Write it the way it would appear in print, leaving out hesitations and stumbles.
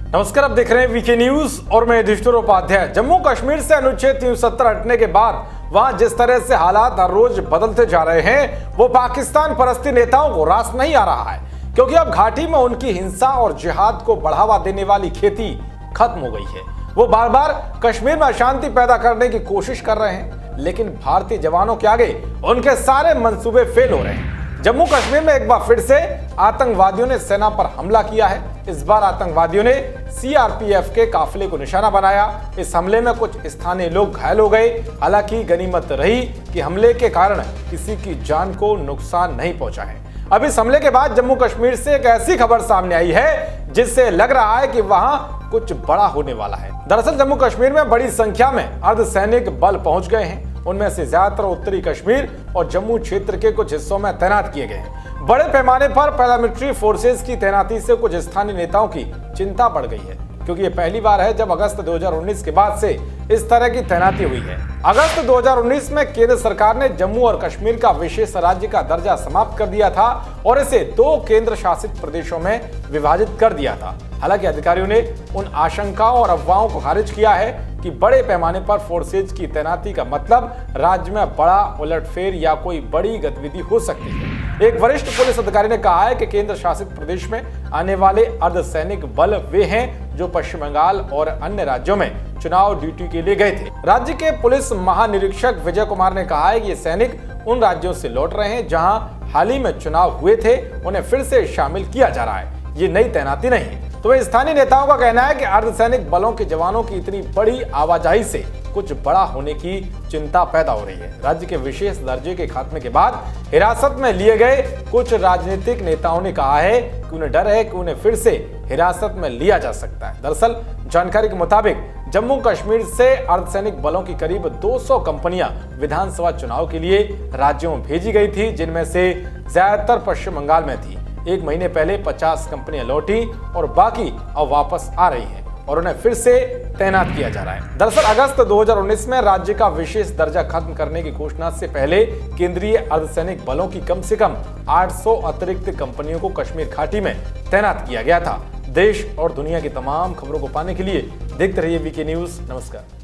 नमस्कार, आप देख रहे हैं वीके न्यूज और मैं युधिष्ठिर उपाध्याय। जम्मू कश्मीर से अनुच्छेद 370 हटने के बाद वहां जिस तरह से हालात हर रोज बदलते जा रहे हैं वो पाकिस्तान परस्ती नेताओं को रास नहीं आ रहा है, क्योंकि अब घाटी में उनकी हिंसा और जिहाद को बढ़ावा देने वाली खेती खत्म हो गई है। वो बार बार कश्मीर में अशांति पैदा करने की कोशिश कर रहे हैं, लेकिन भारतीय जवानों के आगे उनके सारे मंसूबे फेल हो रहे हैं। जम्मू कश्मीर में एक बार फिर से आतंकवादियों ने सेना पर हमला किया है। इस बार आतंकवादियों ने सीआरपीएफ के काफिले को निशाना बनाया। इस हमले में कुछ स्थानीय लोग घायल हो गए। हालांकि गनीमत रही कि हमले के कारण किसी की जान को नुकसान नहीं पहुंचा है। अब इस हमले के बाद जम्मू कश्मीर से एक ऐसी खबर सामने आई है जिससे लग रहा है कि वहां कुछ बड़ा होने वाला है। दरअसल जम्मू कश्मीर में बड़ी संख्या में अर्धसैनिक बल पहुंच गए हैं। उनमें से ज्यादातर उत्तरी कश्मीर और जम्मू क्षेत्र के कुछ हिस्सों में तैनात किए गए हैं। बड़े पैमाने पर पैरामिलिट्री फोर्सेस की तैनाती से कुछ स्थानीय नेताओं की चिंता बढ़ गई है, क्योंकि ये पहली बार है जब अगस्त 2019 के बाद से इस तरह की तैनाती हुई है। अगस्त 2019 में केंद्र सरकार ने जम्मू और कश्मीर का विशेष राज्य का दर्जा समाप्त कर दिया था और इसे 2 केंद्र शासित प्रदेशों में विभाजित कर दिया था। हालांकि अधिकारियों ने उन आशंकाओं और अफवाहों को खारिज किया है कि बड़े पैमाने पर फोर्सेज की तैनाती का मतलब राज्य में बड़ा उलटफेर या कोई बड़ी गतिविधि हो सकती है। एक वरिष्ठ पुलिस अधिकारी ने कहा है कि केंद्र शासित प्रदेश में आने वाले अर्धसैनिक बल वे हैं जो पश्चिम बंगाल और अन्य राज्यों में चुनाव ड्यूटी के लिए गए थे। राज्य के पुलिस महानिरीक्षक विजय कुमार ने कहा है कि ये सैनिक उन राज्यों से लौट रहे हैं जहां हाल ही में चुनाव हुए थे, उन्हें फिर से शामिल किया जा रहा है। ये नई तैनाती नहीं है। तो स्थानीय नेताओं का कहना है कि अर्धसैनिक बलों के जवानों की इतनी बड़ी आवाजाही से कुछ बड़ा होने की चिंता पैदा हो रही है। राज्य के विशेष दर्जे के खात्मे के बाद हिरासत में लिए गए कुछ राजनीतिक नेताओं ने कहा है कि उन्हें डर है कि उन्हें फिर से हिरासत में लिया जा सकता है। दरअसल जानकारी के मुताबिक जम्मू कश्मीर से अर्धसैनिक बलों की करीब 200 कंपनियां विधानसभा चुनाव के लिए राज्यों में भेजी गई थी, जिनमें से ज्यादातर पश्चिम बंगाल में थी। 1 महीने पहले 50 कंपनियां लौटी और बाकी अब वापस आ रही हैं और उन्हें फिर से तैनात किया जा रहा है। दरअसल अगस्त 2019 में राज्य का विशेष दर्जा खत्म करने की घोषणा से पहले केंद्रीय अर्धसैनिक बलों की कम से कम 800 अतिरिक्त कंपनियों को कश्मीर घाटी में तैनात किया गया था। देश और दुनिया की तमाम खबरों को पाने के लिए देखते रहिए वीके न्यूज। नमस्कार।